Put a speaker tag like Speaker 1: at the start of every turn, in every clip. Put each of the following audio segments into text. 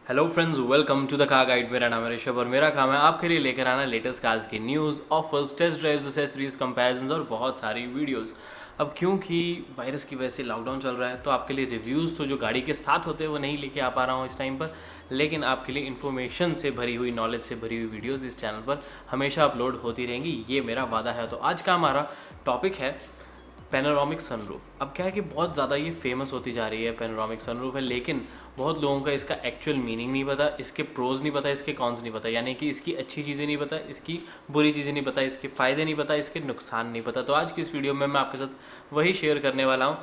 Speaker 1: Hello friends, welcome to the car guide. मेरा नाम है ऋषभ और मेरा काम है आपके लिए लेकर आना लेटेस्ट कार्स की news, offers, test drives, accessories, comparisons और बहुत सारी वीडियोस। अब क्योंकि वायरस की वजह से लॉकडाउन चल रहा है तो आपके लिए रिव्यूज़ तो जो गाड़ी के साथ होते हैं वो नहीं लेके आ पा रहा हूँ इस टाइम पर, लेकिन आपके लिए इन्फॉर्मेशन से भरी हुई, नॉलेज से भरी हुई वीडियोज़ इस चैनल पर हमेशा अपलोड होती रहेंगी, ये मेरा वादा है। तो आज का हमारा टॉपिक है पैनोरामिक सनरूफ। अब क्या है कि बहुत ज़्यादा ये फेमस होती जा रही है, पैनोरामिक सनरूफ है, लेकिन बहुत लोगों का इसका एक्चुअल मीनिंग नहीं पता, इसके प्रोज नहीं पता, इसके कॉन्स नहीं पता, यानी कि इसकी अच्छी चीज़ें नहीं पता, इसकी बुरी चीज़ें नहीं पता, इसके फ़ायदे नहीं पता, इसके नुकसान नहीं पता। तो आज की इस वीडियो में मैं आपके साथ वही शेयर करने वाला हूँ।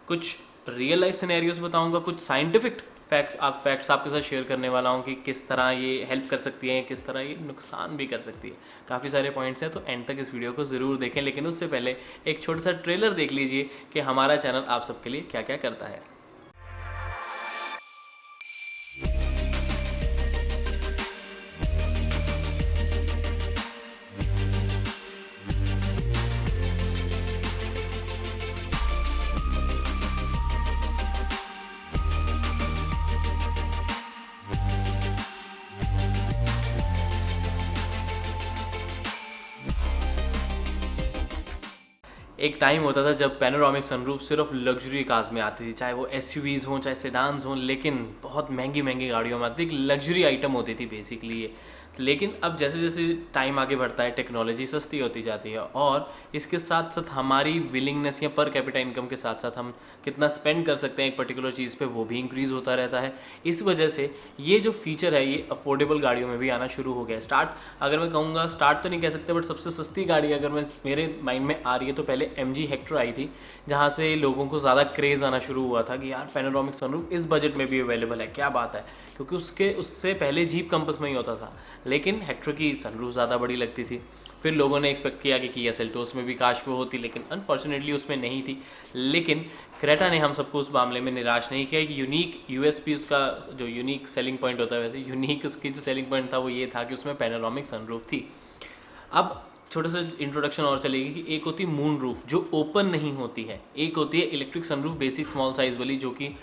Speaker 1: कुछ रियल लाइफ सिनेरियोज बताऊँगा, कुछ साइंटिफिक फैक्ट्स आपके साथ शेयर करने वाला हूँ कि किस तरह ये हेल्प कर सकती है, किस तरह ये नुकसान भी कर सकती है। काफ़ी सारे पॉइंट्स हैं, तो एंड तक इस वीडियो को ज़रूर देखें, लेकिन उससे पहले एक छोटा सा ट्रेलर देख लीजिए कि हमारा चैनल आप सबके लिए क्या क्या करता है। एक टाइम होता था जब पैनोरामिक सनरूफ सिर्फ लग्जरी कार्स में आती थी, चाहे वो एसयूवीज हों, चाहे सेडान्स हों, लेकिन बहुत महंगी महंगी गाड़ियों में आती थी। एक लग्जरी आइटम होती थी बेसिकली ये। लेकिन अब जैसे जैसे टाइम आगे बढ़ता है, टेक्नोलॉजी सस्ती होती जाती है और इसके साथ साथ हमारी विलिंगनेस या पर कैपिटा इनकम के साथ साथ हम कितना स्पेंड कर सकते हैं एक पर्टिकुलर चीज़ पे, वो भी इंक्रीज़ होता रहता है। इस वजह से ये जो फीचर है ये अफोर्डेबल गाड़ियों में भी आना शुरू हो गया है। अगर मैं कहूँगा स्टार्ट तो नहीं कह सकते, बट सबसे सस्ती गाड़ी अगर मैं मेरे माइंड में आ रही है तो पहले MG हेक्टर आई थी, जहाँ से लोगों को ज़्यादा क्रेज़ आना शुरू हुआ था कि यार पैनोरामिक सनरूफ इस बजट में भी अवेलेबल है, क्या बात है। क्योंकि उससे पहले जीप कंपस में ही होता था, लेकिन हेक्टर की सनरूफ ज़्यादा बड़ी लगती थी। फिर लोगों ने एक्सपेक्ट किया कि किया सेल्टोस में भी काश वो होती, लेकिन अनफॉर्चुनेटली उसमें नहीं थी। लेकिन क्रेटा ने हम सबको उस मामले में निराश नहीं किया। कि यूनिक USP उसका जो यूनिक सेलिंग पॉइंट होता है, वैसे यूनिक उसकी जो सेलिंग पॉइंट था वो ये था कि उसमें पैनोरामिक सनरूफ थी। अब छोटा सा इंट्रोडक्शन और चलेगी कि एक होती है मून रूफ जो ओपन नहीं होती है, एक होती है electric sunroof basic small size वाली, जो कि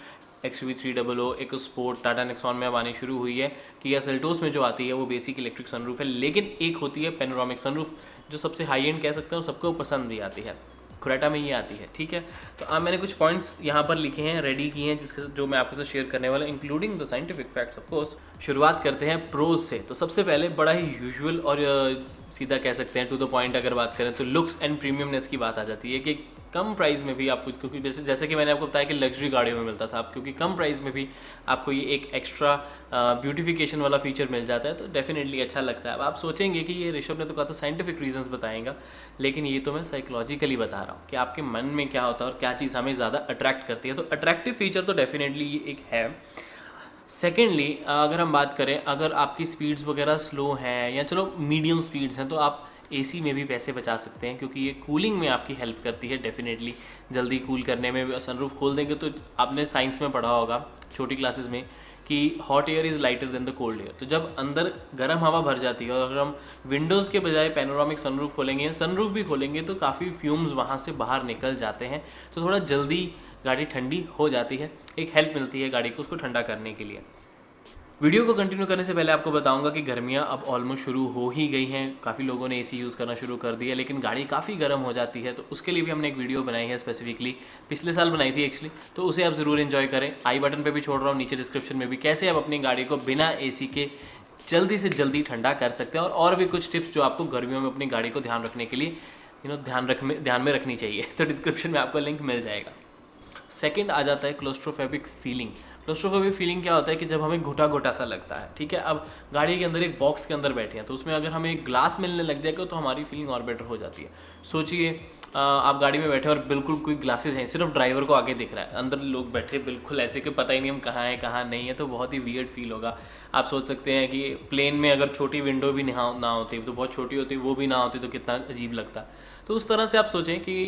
Speaker 1: XUV300, एक स्पोर्ट, टाटा नेक्सॉन में अब आनी शुरू हुई है, किया सेल्टोस में जो आती है वो बेसिक इलेक्ट्रिक सनरूफ है। लेकिन एक होती है पैनोरामिक सनरूफ जो सबसे हाई एंड कह सकते हैं और सबको पसंद भी आती है, क्रेटा में ये आती है। ठीक है, तो अब मैंने कुछ पॉइंट्स यहाँ पर लिखे हैं, रेडी किए हैं, जिसके जो मैं आपके साथ शेयर करने वाला, including the scientific facts of course. शुरुआत करते हैं प्रोज से। तो सबसे पहले बड़ा ही यूजुअल और सीधा कह सकते हैं टू द पॉइंट अगर बात करें तो लुक्स एंड प्रीमियमनेस की बात आ जाती है कि कम प्राइस में भी आपको, क्योंकि जैसे कि मैंने आपको बताया कि लग्जरी गाड़ियों में मिलता था, अब क्योंकि कम प्राइस में भी आपको ये एक एक्स्ट्रा ब्यूटिफिकेशन वाला फीचर मिल जाता है, तो डेफिनेटली अच्छा लगता है। अब आप सोचेंगे कि ये ऋषभ ने तो कहा था साइंटिफिक रीजंस बताएगा, लेकिन ये तो मैं साइकोलॉजिकली बता रहा हूँ कि आपके मन में क्या होता है और क्या चीज़ हमें ज़्यादा अट्रैक्ट करती है। तो अट्रैक्टिव फीचर तो डेफिनेटली ये एक है। सेकेंडली अगर हम बात करें, अगर आपकी स्पीड्स वगैरह स्लो हैं या चलो मीडियम स्पीड्स हैं, तो आप AC में भी पैसे बचा सकते हैं, क्योंकि ये कूलिंग में आपकी हेल्प करती है डेफिनेटली, जल्दी कूल करने में। सनरूफ खोल देंगे तो आपने साइंस में पढ़ा होगा छोटी क्लासेस में कि hot air is lighter than the cold air. तो जब अंदर गर्म हवा भर जाती है और अगर हम विंडोज़ के बजाय पैनोरामिक सनरूफ खोलेंगे, सनरूफ भी खोलेंगे, तो काफ़ी फ्यूम्स वहाँ से बाहर निकल जाते हैं, तो थोड़ा जल्दी गाड़ी ठंडी हो जाती है, एक हेल्प मिलती है गाड़ी को उसको ठंडा करने के लिए। वीडियो को कंटिन्यू करने से पहले आपको बताऊंगा कि गर्मियां अब ऑलमोस्ट शुरू हो ही गई हैं, काफ़ी लोगों ने AC यूज़ करना शुरू कर दिया, लेकिन गाड़ी काफ़ी गर्म हो जाती है, तो उसके लिए भी हमने एक वीडियो बनाई है स्पेसिफिकली, पिछले साल बनाई थी एक्चुअली, तो उसे आप ज़रूर एंजॉय करें। आई बटन पे भी छोड़ रहा हूँ, नीचे डिस्क्रिप्शन में भी, कैसे आप अपनी गाड़ी को बिना AC के जल्दी से जल्दी ठंडा कर सकते हैं, और भी कुछ टिप्स जो आपको गर्मियों में अपनी गाड़ी को ध्यान रखने के लिए ध्यान में रखनी चाहिए, तो डिस्क्रिप्शन में आपको लिंक मिल जाएगा। सेकंड आ जाता है क्लोस्ट्रोफोबिक फीलिंग। क्लोस्ट्रोफोबिक फीलिंग क्या होता है कि जब हमें घुटा घुटा सा लगता है। ठीक है, अब गाड़ी के अंदर एक बॉक्स के अंदर बैठे हैं, तो उसमें अगर हमें एक ग्लास मिलने लग जाएगा तो हमारी फीलिंग और बेटर हो जाती है। सोचिए आप गाड़ी में बैठे और बिल्कुल कोई ग्लासेस हैं, सिर्फ ड्राइवर को आगे दिख रहा है, अंदर लोग बैठे बिल्कुल ऐसे कि पता ही नहीं हम कहाँ हैं कहाँ नहीं है, तो बहुत ही वियर्ड फील होगा। आप सोच सकते हैं कि प्लेन में अगर छोटी विंडो भी ना होती तो बहुत छोटी होती, वो भी ना होती तो कितना अजीब लगता। तो उस तरह से आप सोचें कि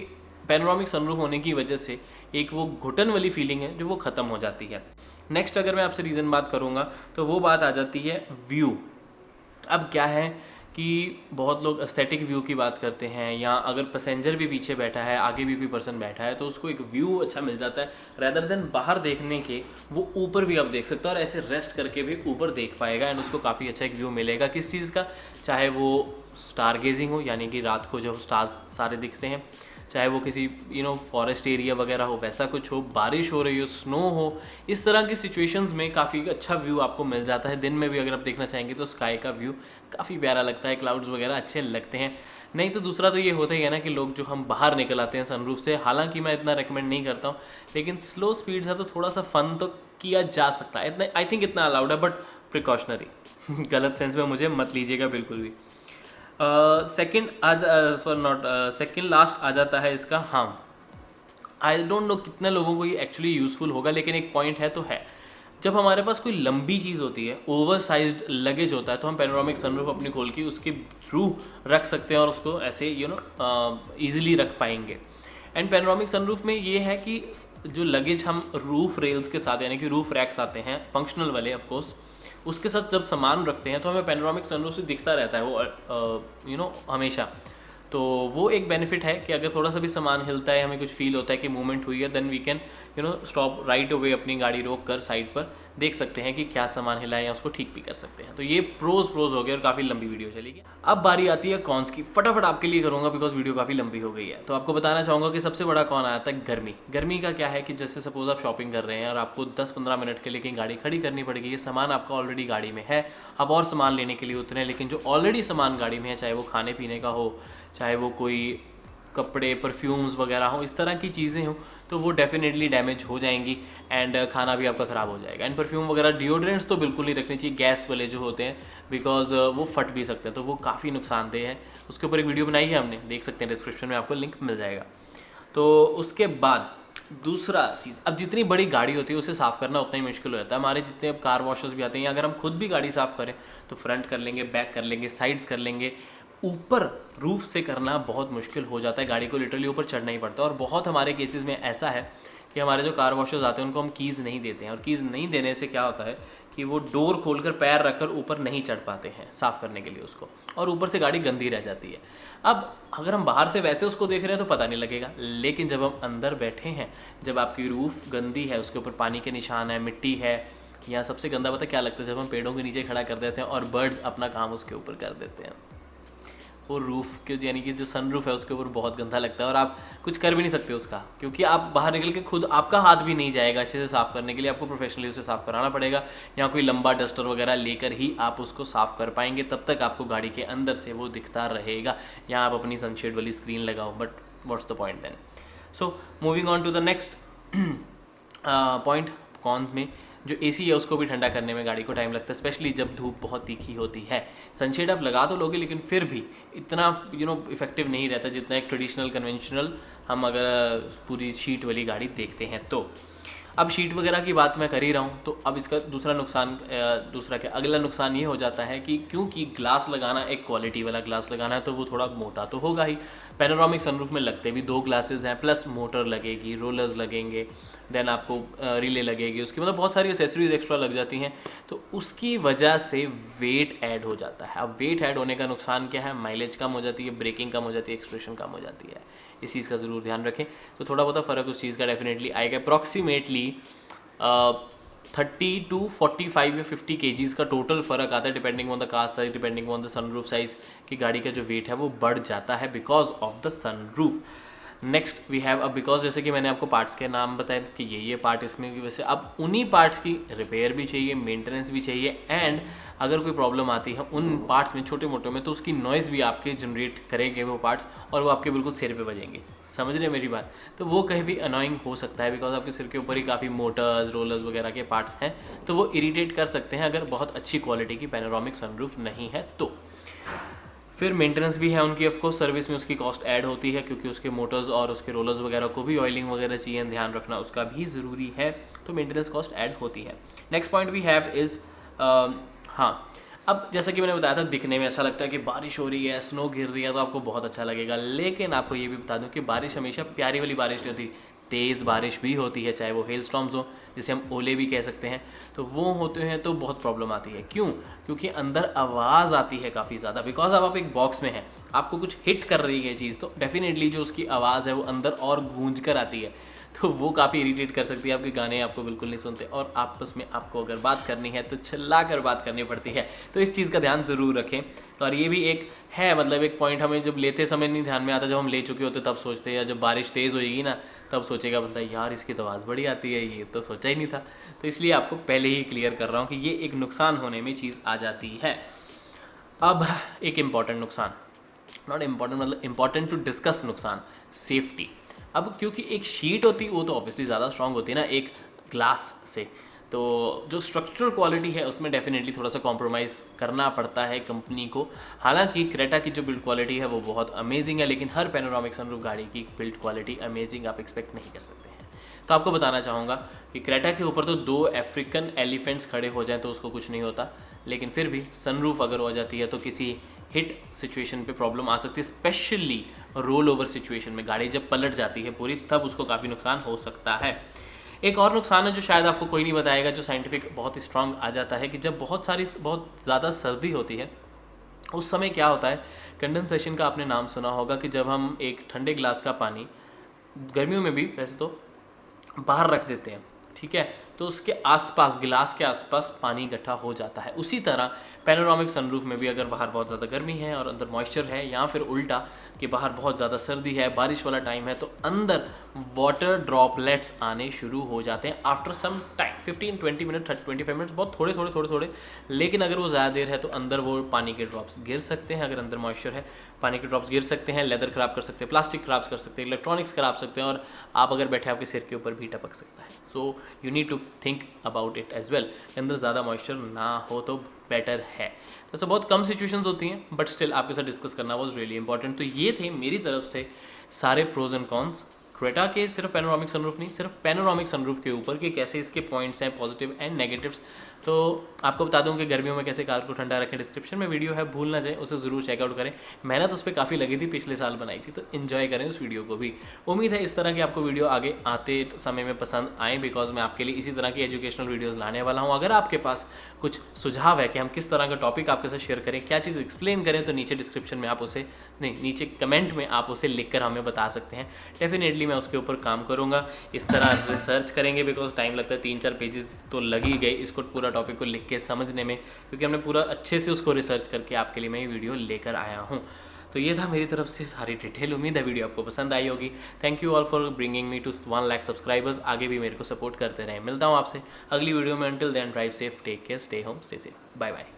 Speaker 1: पैनोरामिक सनरूफ होने की वजह से एक वो घुटन वाली फीलिंग है जो वो ख़त्म हो जाती है। नेक्स्ट अगर मैं आपसे रीज़न बात करूँगा तो वो बात आ जाती है व्यू। अब क्या है कि बहुत लोग एस्थेटिक व्यू की बात करते हैं, या अगर पैसेंजर भी पीछे बैठा है, आगे भी कोई पर्सन बैठा है, तो उसको एक व्यू अच्छा मिल जाता है रैदर देन बाहर देखने के। वो ऊपर भी आप देख सकते हो और ऐसे रेस्ट करके भी ऊपर देख पाएगा एंड उसको काफ़ी अच्छा एक व्यू मिलेगा किस चीज़ का, चाहे वो स्टार गेजिंग हो यानी कि रात को जो स्टार्स सारे दिखते हैं, चाहे वो किसी फॉरेस्ट एरिया वगैरह हो, वैसा कुछ हो, बारिश हो रही हो, स्नो हो, इस तरह की सिचुएशंस में काफ़ी अच्छा व्यू आपको मिल जाता है। दिन में भी अगर आप देखना चाहेंगे तो स्काई का व्यू काफ़ी प्यारा लगता है, क्लाउड्स वगैरह अच्छे लगते हैं। नहीं तो दूसरा तो ये होता ही है ना कि लोग जो हम बाहर निकल आते हैं सनरूफ से, हालांकि मैं इतना रेकमेंड नहीं करता हूँ, लेकिन स्लो स्पीड है तो थोड़ा सा फन तो किया जा सकता है, इतना आई थिंक इतना अलाउड है, बट प्रिकॉशनरी गलत सेंस में मुझे मत लीजिएगा बिल्कुल भी। सेकंड सेकंड लास्ट आ जाता है इसका, हाँ आई डोंट नो कितने लोगों को ये एक्चुअली यूज़फुल होगा, लेकिन एक पॉइंट है तो है, जब हमारे पास कोई लंबी चीज़ होती है, ओवर साइज्ड लगेज होता है, तो हम पैनोरामिक सनरूफ अपनी खोल के उसके थ्रू रख सकते हैं और उसको ऐसे ईजिली रख पाएंगे। एंड पैनोरामिक सनरूफ में ये है कि जो लगेज हम रूफ रेल्स के साथ यानी कि रूफ रैक्स आते हैं फंक्शनल वाले ऑफ कोर्स, उसके साथ जब सामान रखते हैं तो हमें पैनोरामिक सनरूफ से दिखता रहता है वो हमेशा। तो वो एक बेनिफिट है कि अगर थोड़ा सा भी सामान हिलता है, हमें कुछ फील होता है कि मूवमेंट हुई है, then we can stop right away, अपनी गाड़ी रोक कर साइड पर देख सकते हैं कि क्या सामान हिला है या उसको ठीक भी कर सकते हैं। तो ये प्रोज हो गए और काफ़ी लंबी वीडियो चलेगी। अब बारी आती है कॉन्स की, फटाफट आपके लिए करूँगा बिकॉज वीडियो काफ़ी लंबी हो गई है। तो आपको बताना चाहूँगा कि सबसे बड़ा कौन आया था गर्मी। गर्मी का क्या है कि जैसे सपोज आप शॉपिंग कर रहे हैं और आपको 10-15 मिनट के लिए कहीं गाड़ी खड़ी करनी पड़ेगी, ये सामान आपका ऑलरेडी गाड़ी में है, आप और सामान लेने के लिए उतरे, लेकिन जो ऑलरेडी सामान गाड़ी में है, चाहे वो खाने पीने का हो, चाहे वो कोई कपड़े परफ्यूम्स वगैरह हो, इस तरह की चीज़ें हो, तो वो डेफिनेटली डैमेज हो जाएंगी एंड खाना भी आपका ख़राब हो जाएगा। एंड परफ्यूम वगैरह डिओड्रेंट्स तो बिल्कुल नहीं रखने चाहिए, गैस वाले जो होते हैं, बिकॉज वो फट भी सकते हैं, तो वो काफ़ी नुकसानदेह है। उसके ऊपर एक वीडियो बनाई है हमने, देख सकते हैं, डिस्क्रिप्शन में आपको लिंक मिल जाएगा। तो उसके बाद दूसरा चीज़, अब जितनी बड़ी गाड़ी होती है उसे साफ़ करना उतना ही मुश्किल हो जाता है। हमारे जितने अब कार वॉशर्स भी आते हैं, अगर हम खुद भी गाड़ी साफ़ करें तो फ्रंट कर लेंगे, बैक कर लेंगे, साइड्स कर लेंगे, ऊपर रूफ से करना बहुत मुश्किल हो जाता है, गाड़ी को लिटरली ऊपर चढ़ना ही पड़ता है। और बहुत हमारे केसेस में ऐसा है कि हमारे जो कार वॉशर्स आते हैं उनको हम कीज़ नहीं देते हैं, और कीज़ नहीं देने से क्या होता है कि वो डोर खोलकर पैर रखकर ऊपर नहीं चढ़ पाते हैं साफ़ करने के लिए उसको, और ऊपर से गाड़ी गंदी रह जाती है। अब अगर हम बाहर से वैसे उसको देख रहे हैं तो पता नहीं लगेगा, लेकिन जब हम अंदर बैठे हैं, जब आपकी रूफ गंदी है, उसके ऊपर पानी के निशान है, मिट्टी है, या सबसे गंदा पता क्या लगता है, जब हम पेड़ों के नीचे खड़ा कर देते हैं और बर्ड्स अपना काम उसके ऊपर कर देते हैं, वो रूफ़ के यानी कि जो सन रूफ है उसके ऊपर बहुत गंदा लगता है, और आप कुछ कर भी नहीं सकते उसका, क्योंकि आप बाहर निकल के खुद आपका हाथ भी नहीं जाएगा अच्छे से साफ़ करने के लिए, आपको प्रोफेशनली उसे साफ़ कराना पड़ेगा, या कोई लंबा डस्टर वगैरह लेकर ही आप उसको साफ़ कर पाएंगे, तब तक आपको गाड़ी के अंदर से वो दिखता रहेगा, या आप अपनी सनशेड वाली स्क्रीन लगाओ, but what's the point then. So moving on to the next point, cons में जो एसी है उसको भी ठंडा करने में गाड़ी को टाइम लगता है, स्पेशली जब धूप बहुत तीखी होती है। सनशेड आप लगा तो लोगे, लेकिन फिर भी इतना इफेक्टिव नहीं रहता जितना एक ट्रेडिशनल कन्वेंशनल हम अगर पूरी शीट वाली गाड़ी देखते हैं तो। अब शीट वगैरह की बात मैं कर ही रहा हूँ, तो अब इसका अगला नुकसान ये हो जाता है कि क्योंकि ग्लास लगाना, एक क्वालिटी वाला ग्लास लगाना है, तो वो थोड़ा मोटा तो होगा ही। पैनोरामिक सनरूफ में लगते भी 2 ग्लासेस हैं, प्लस मोटर लगेगी, रोलर्स लगेंगे, देन आपको रिले लगेगी, उसकी मतलब बहुत सारी एसेसरीज एक्स्ट्रा लग जाती हैं, तो उसकी वजह से वेट ऐड हो जाता है। अब वेट ऐड होने का नुकसान क्या है, माइलेज कम हो जाती है, ब्रेकिंग कम हो जाती है, एक्सप्रेशन कम हो जाती है, इस चीज़ का ज़रूर ध्यान रखें। तो थोड़ा बहुत फ़र्क उस चीज़ का डेफिनेटली आएगा। अप्रॉक्सीमेटली 30 to 45 या 50 kgs का टोटल फ़र्क आता है, depending on the car size, depending on the sunroof size, कि गाड़ी का जो वेट है वो बढ़ जाता है because of the sunroof. Next we have, अब बिकॉज जैसे कि मैंने आपको पार्ट्स के नाम बताए कि ये पार्ट इसमें की वजह से, अब उन्हीं पार्ट्स की रिपेयर भी चाहिए, मेंटेनेंस भी चाहिए, एंड अगर कोई प्रॉब्लम आती है उन पार्ट्स में छोटे मोटे में, तो उसकी नॉइज़ भी आपके जनरेट करेंगे वो पार्ट्स, और वो आपके बिल्कुल सिर पे बजेंगे। समझ रहे हैं मेरी बात? तो वो कहीं भी अनोइंग हो सकता है, बिकॉज आपके सिर के ऊपर ही काफ़ी मोटर्स, रोलर्स वगैरह के पार्ट्स हैं, तो वो इरिटेट कर सकते हैं अगर बहुत अच्छी क्वालिटी की पैनोरामिक सनरूफ नहीं है तो। फिर मेंटेनेंस भी है उनकी, ऑफ कोर्स सर्विस में उसकी कॉस्ट ऐड होती है, क्योंकि उसके मोटर्स और उसके रोलर्स वगैरह को भी ऑयलिंग वगैरह चाहिए, ध्यान रखना उसका भी ज़रूरी है, तो मेंटेनेंस कॉस्ट ऐड होती है। Next point we have is, हाँ, अब जैसा कि मैंने बताया था, दिखने में ऐसा लगता है कि बारिश हो रही है, स्नो गिर रही है, तो आपको बहुत अच्छा लगेगा, लेकिन आपको ये भी बता दूं कि बारिश हमेशा प्यारी वाली बारिश नहीं होती, तेज़ बारिश भी होती है, चाहे वो हेल स्टॉर्म्स हो, जिसे हम ओले भी कह सकते हैं, तो वो होते हैं तो बहुत प्रॉब्लम आती है। क्यों? क्योंकि अंदर आवाज़ आती है काफ़ी ज़्यादा, बिकॉज अब आप एक बॉक्स में हैं, आपको कुछ हिट कर रही है चीज़, तो डेफिनेटली जो उसकी आवाज़ है वो अंदर और गूंज कर आती है, तो वो काफ़ी इरिटेट कर सकती है। आपके गाने आपको बिल्कुल नहीं सुनते, और आपस में आपको अगर बात करनी है तो चिल्ला कर बात करनी पड़ती है, तो इस चीज़ का ध्यान ज़रूर रखें। और ये भी एक है, मतलब एक पॉइंट हमें जब लेते समय नहीं ध्यान में आता, जब हम ले चुके होते तब सोचते हैं, या जब बारिश तेज़ होएगी ना तब सोचेगा बंदा, यार इसकी तो आवाज़ बड़ी आती है, ये तो सोचा ही नहीं था। तो इसलिए आपको पहले ही क्लियर कर रहा हूँ कि ये एक नुकसान होने में चीज़ आ जाती है। अब एक इम्पॉर्टेंट नुकसान, नॉट इम्पॉर्टेंट मतलब इम्पॉर्टेंट टू डिस्कस नुकसान, सेफ्टी। अब क्योंकि एक शीट होती है वो तो ऑब्वियसली ज़्यादा स्ट्रांग होती है ना एक ग्लास से, तो जो स्ट्रक्चरल क्वालिटी है उसमें डेफिनेटली थोड़ा सा कॉम्प्रोमाइज़ करना पड़ता है कंपनी को। हालांकि क्रेटा की जो बिल्ड क्वालिटी है वो बहुत अमेजिंग है, लेकिन हर पैनोरामिक सनरूफ गाड़ी की बिल्ड क्वालिटी अमेजिंग आप एक्सपेक्ट नहीं कर सकते हैं। तो आपको बताना चाहूँगा कि क्रेटा के ऊपर तो 2 अफ्रीकन एलिफेंट्स खड़े हो जाएं तो उसको कुछ नहीं होता, लेकिन फिर भी सनरूफ अगर हो जाती है तो किसी हिट सिचुएशन पे प्रॉब्लम आ सकती है, स्पेशली रोल ओवर सिचुएशन में गाड़ी जब पलट जाती है पूरी, तब उसको काफ़ी नुकसान हो सकता है। एक और नुकसान है जो शायद आपको कोई नहीं बताएगा, जो साइंटिफिक बहुत ही स्ट्रांग आ जाता है, कि जब बहुत ज़्यादा सर्दी होती है उस समय क्या होता है, कंडेंसेशन का आपने नाम सुना होगा, कि जब हम एक ठंडे ग्लास का पानी गर्मियों में भी वैसे तो बाहर रख देते हैं, ठीक है, तो उसके आसपास, गिलास के आसपास पानी इकट्ठा हो जाता है। उसी तरह पैनोरामिक सनरूफ में भी अगर बाहर बहुत ज़्यादा गर्मी है और अंदर मॉइस्चर है, या फिर उल्टा कि बाहर बहुत ज़्यादा सर्दी है, बारिश वाला टाइम है, तो अंदर वाटर ड्रॉपलेट्स आने शुरू हो जाते हैं after some time, 15-20 minute, 25 minutes, बहुत थोड़े, लेकिन अगर वो ज़्यादा देर है तो अंदर वो पानी के ड्रॉप्स गिर सकते हैं। अगर अंदर मॉइस्चर है, पानी के ड्रॉप्स गिर सकते हैं, लेदर ख़राब कर सकते हैं, प्लास्टिक ख़राब कर सकते हैं, इलेक्ट्रॉनिक्स ख़राब सकते हैं, और आप अगर बैठे आपके सिर के ऊपर भी टपक सकता है। So you need to think about it as well, अंदर ज़्यादा मॉइस्चर ना हो तो बेटर है। वैसे बहुत कम सिचुएशंस होती हैं, बट स्टिल आपके साथ डिस्कस करना वॉज रियली इंपॉर्टेंट। तो ये थे मेरी तरफ से सारे प्रोज एंड कॉन्स क्रेटा के, सिर्फ पैनोरामिक सनरूफ नहीं, सिर्फ पैनोरामिक सनरूफ के ऊपर कि कैसे इसके पॉइंट्स हैं पॉजिटिव एंड नेगेटिव्स। तो आपको बता दूं कि गर्मियों में कैसे कार को ठंडा रखें, डिस्क्रिप्शन में वीडियो है, भूल ना जाए, उसे ज़रूर चेकआउट करें। मेहनत उस पर काफ़ी लगी थी, पिछले साल बनाई थी, तो इन्जॉय करें उस वीडियो को भी। उम्मीद है इस तरह की आपको वीडियो आगे आते समय में पसंद आए, बिकॉज मैं आपके लिए इसी तरह की एजुकेशनल वीडियोज़ लाने वाला हूँ। अगर आपके पास कुछ सुझाव है कि हम किस तरह का टॉपिक आपके साथ शेयर करें, क्या चीज़ एक्सप्लेन करें, तो नीचे डिस्क्रिप्शन में आप उसे नीचे कमेंट में आप उसे लिखकर हमें बता सकते हैं। डेफिनेटली मैं उसके ऊपर काम करूँगा। इस तरह रिसर्च करेंगे, बिकॉज टाइम लगता है, 3-4 पेजेस तो लग ही गए इसको पूरा टॉपिक को लिख के समझने में, क्योंकि हमने पूरा अच्छे से उसको रिसर्च करके आपके लिए मैं ये वीडियो लेकर आया हूँ। तो ये था मेरी तरफ से सारी डिटेल। उम्मीद है वीडियो आपको पसंद आई होगी। Thank you all for bringing me to 1 lakh subscribers. आगे भी मेरे को सपोर्ट करते रहें। मिलता हूँ आपसे अगली वीडियो में। Until then drive safe, take care, stay home, stay safe, bye bye.